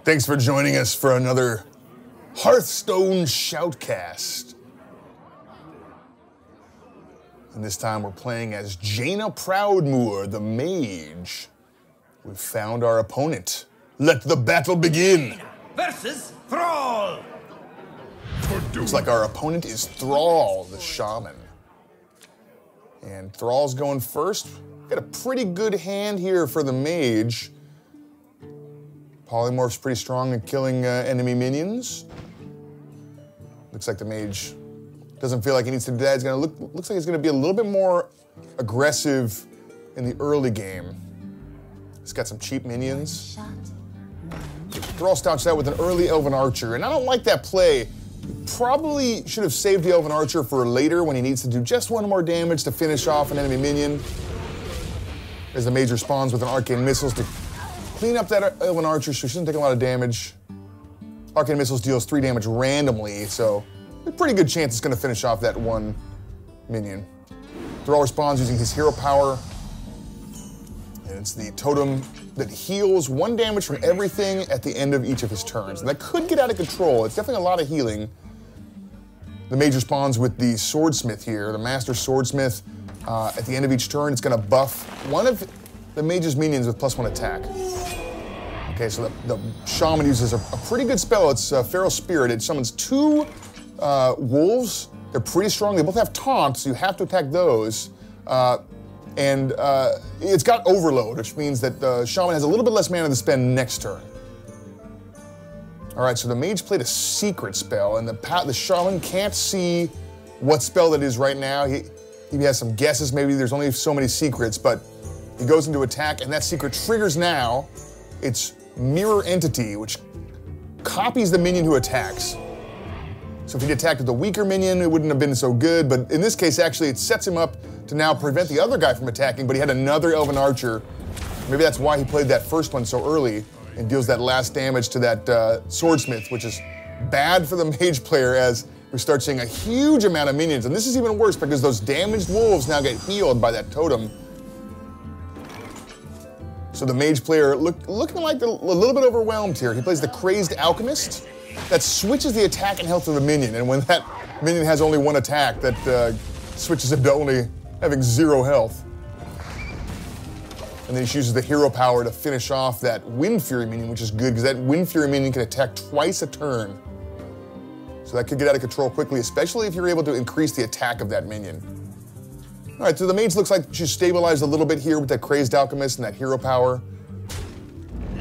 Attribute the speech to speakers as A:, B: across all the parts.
A: Thanks for joining us for another Hearthstone Shoutcast. And this time we're playing as Jaina Proudmoore, the mage. We've found our opponent. Let the battle begin!
B: Versus Thrall!
A: Looks like our opponent is Thrall, the shaman. And Thrall's going first. Got a pretty good hand here for the mage. Polymorph's pretty strong at killing enemy minions. Looks like the mage doesn't feel like he needs to do that. He's gonna looks like he's gonna be a little bit more aggressive in the early game. He's got some cheap minions. Thrall starts out with an early Elven Archer, and I don't like that play. Probably should have saved the Elven Archer for later when he needs to do just one more damage to finish off an enemy minion. As the mage responds with an Arcane Missiles to clean up that Elven Archer, so she doesn't take a lot of damage. Arcane Missiles deals 3 damage randomly, so a pretty good chance it's going to finish off that one minion. Thrall responds using his hero power, and it's the totem that heals 1 damage from everything at the end of each of his turns. And that could get out of control. It's definitely a lot of healing. The mage responds with the Swordsmith here, the Master Swordsmith. At the end of each turn, it's going to buff one of the mage's minions with +1 attack. Okay, so the shaman uses a pretty good spell. It's Feral Spirit. It summons 2 wolves. They're pretty strong. They both have taunt, so you have to attack those. And it's got Overload, which means that the shaman has a little bit less mana to spend next turn. All right, so the mage played a secret spell, and the shaman can't see what spell that is right now. He has some guesses. Maybe there's only so many secrets, but he goes into attack, and that secret triggers now. It's Mirror Entity, which copies the minion who attacks. So if he'd attacked with a weaker minion, it wouldn't have been so good, but in this case, actually, it sets him up to now prevent the other guy from attacking, but he had another Elven Archer. Maybe that's why he played that first one so early and deals that last damage to that Swordsmith, which is bad for the mage player as we start seeing a huge amount of minions. And this is even worse because those damaged wolves now get healed by that totem. So the mage player looking like a little bit overwhelmed here. He plays the Crazed Alchemist. That switches the attack and health of the minion. And when that minion has only 1 attack, that switches him to only having 0 health. And then he uses the hero power to finish off that Wind Fury minion, which is good because that Wind Fury minion can attack twice a turn. So that could get out of control quickly, especially if you're able to increase the attack of that minion. All right, so the mage looks like she's stabilized a little bit here with that Crazed Alchemist and that hero power.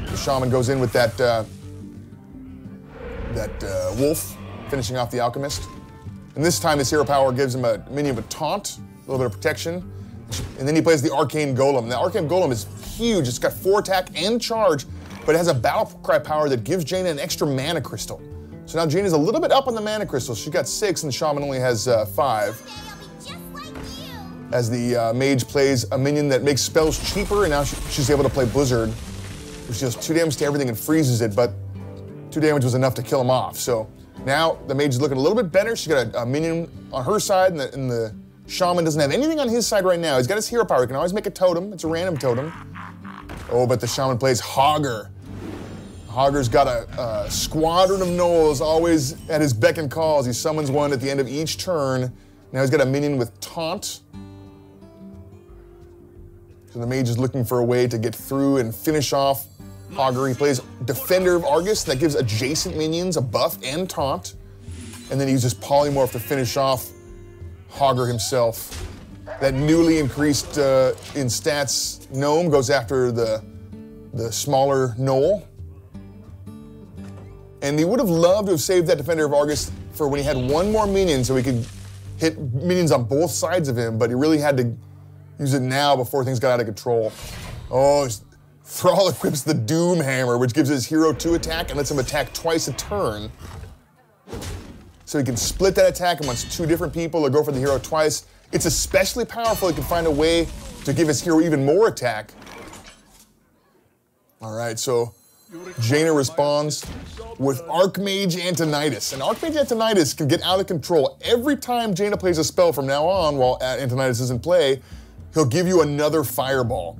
A: The shaman goes in with that wolf, finishing off the alchemist. And this time his hero power gives him a minion with taunt, a little bit of protection. And then he plays the Arcane Golem. The Arcane Golem is huge. It's got 4 attack and charge, but it has a battle cry power that gives Jaina an extra mana crystal. So now Jaina's a little bit up on the mana crystals. She got 6 and the shaman only has 5. As the mage plays a minion that makes spells cheaper, and now she's able to play Blizzard, which deals 2 damage to everything and freezes it, but 2 damage was enough to kill him off. So now the mage is looking a little bit better. She's got a minion on her side, and the shaman doesn't have anything on his side right now. He's got his hero power. He can always make a totem. It's a random totem. Oh, but the shaman plays Hogger. Hogger's got a squadron of gnolls always at his beck and call as he summons one at the end of each turn. Now he's got a minion with taunt. So the mage is looking for a way to get through and finish off Hogger. He plays Defender of Argus. That gives adjacent minions a buff and taunt. And then he uses Polymorph to finish off Hogger himself. That newly increased in stats gnome goes after the smaller gnoll. And he would have loved to have saved that Defender of Argus for when he had 1 more minion so he could hit minions on both sides of him, but he really had to use it now before things got out of control. Oh, Thrall equips the Doom Hammer, which gives his hero 2 attack and lets him attack twice a turn. So he can split that attack amongst 2 different people or go for the hero twice. It's especially powerful. He can find a way to give his hero even more attack. All right, so Jaina responds with Archmage Antonidas. And Archmage Antonidas can get out of control. Every time Jaina plays a spell from now on while Antonidas is in play, he'll give you another fireball.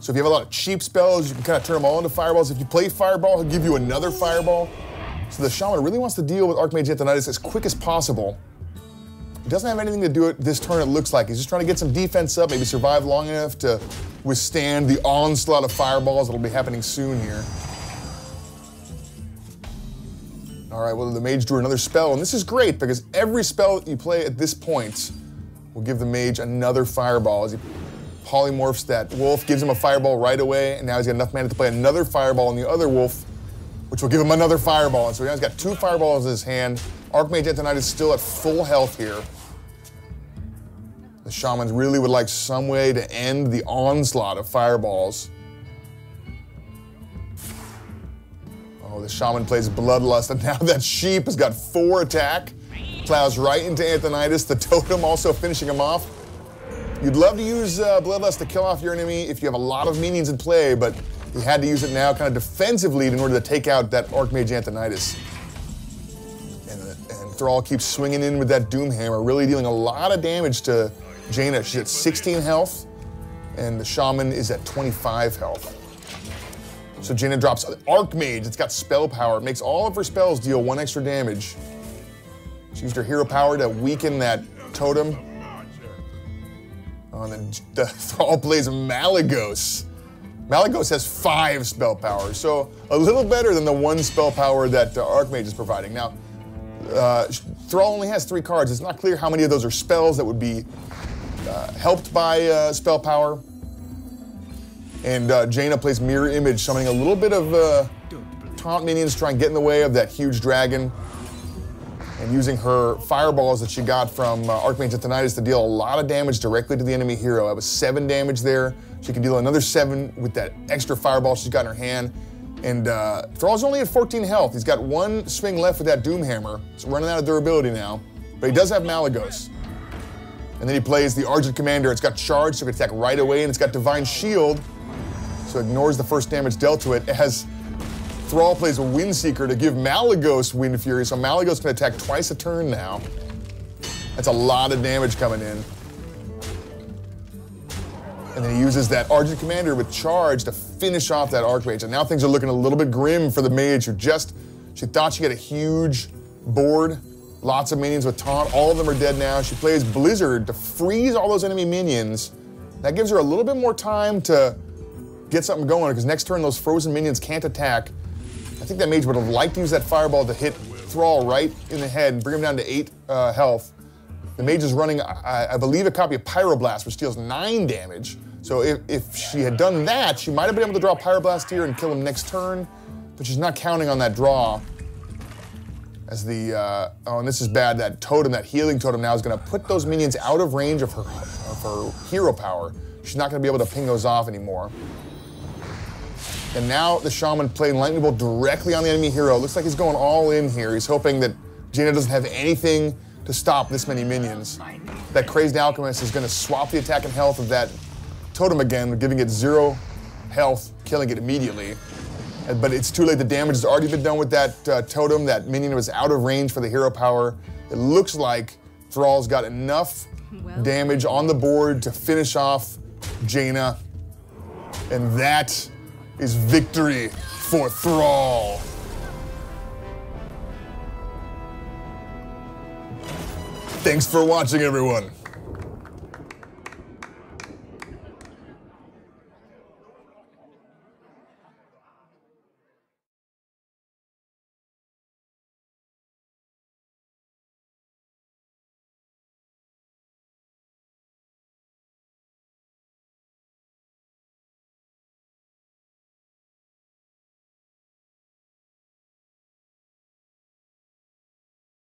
A: So if you have a lot of cheap spells, you can kind of turn them all into fireballs. If you play fireball, he'll give you another fireball. So the Shaman really wants to deal with Archmage Antonidas as quick as possible. He doesn't have anything to do it this turn, it looks like. He's just trying to get some defense up, maybe survive long enough to withstand the onslaught of fireballs that'll be happening soon here. All right, well, the mage drew another spell, and this is great because every spell that you play at this point will give the mage another fireball. As he polymorphs that wolf, gives him a fireball right away, and now he's got enough mana to play another fireball on the other wolf, which will give him another fireball. And so now he's got 2 fireballs in his hand. Archmage Antonidas is still at full health here. The Shamans really would like some way to end the onslaught of fireballs. Oh, the Shaman plays Bloodlust, and now that sheep has got 4 attack. Plows right into Antonidas, the totem also finishing him off. You'd love to use Bloodlust to kill off your enemy if you have a lot of minions in play, but you had to use it now kind of defensively in order to take out that Archmage Antonidas. And Thrall keeps swinging in with that Doomhammer, really dealing a lot of damage to Jaina. She's at 16 health, and the Shaman is at 25 health. So Jaina drops Archmage, it's got spell power. It makes all of her spells deal 1 extra damage. She used her hero power to weaken that totem. Oh, and then the Thrall plays Malygos. Malygos has 5 spell power, so a little better than the 1 spell power that Archmage is providing. Now, Thrall only has 3 cards. It's not clear how many of those are spells that would be helped by spell power. And Jaina plays Mirror Image, summoning a little bit of taunt minions to try and get in the way of that huge dragon. And using her fireballs that she got from Archmage Antonidas to deal a lot of damage directly to the enemy hero. That was 7 damage there. She can deal another 7 with that extra fireball she's got in her hand. And Thrall's only at 14 health. He's got 1 swing left with that Doomhammer. It's running out of durability now. But he does have Malygos. And then he plays the Argent Commander. It's got charge, so it can attack right away, and it's got Divine Shield. So it ignores the first damage dealt to it, as Thrall plays a Windseeker to give Malygos Wind Fury, so Malygos can attack twice a turn now. That's a lot of damage coming in. And then he uses that Argent Commander with charge to finish off that Archmage. And now things are looking a little bit grim for the mage who she thought she had a huge board, lots of minions with taunt. All of them are dead now. She plays Blizzard to freeze all those enemy minions. That gives her a little bit more time to get something going, because next turn those frozen minions can't attack. I think that mage would have liked to use that fireball to hit Thrall right in the head and bring him down to 8 health. The mage is running, I believe, a copy of Pyroblast, which deals 9 damage. So if she had done that, she might have been able to draw Pyroblast here and kill him next turn, but she's not counting on that draw. As the, oh, and this is bad, that totem, that healing totem now is gonna put those minions out of range of her hero power. She's not gonna be able to ping those off anymore. And now the Shaman playing Lightning Bolt directly on the enemy hero. Looks like he's going all in here. He's hoping that Jaina doesn't have anything to stop this many minions. That Crazed Alchemist is gonna swap the attack and health of that totem again, giving it 0 health, killing it immediately. But it's too late, the damage has already been done with that totem. That minion was out of range for the hero power. It looks like Thrall's got enough damage on the board to finish off Jaina. And that is victory for Thrall. Thanks for watching, everyone.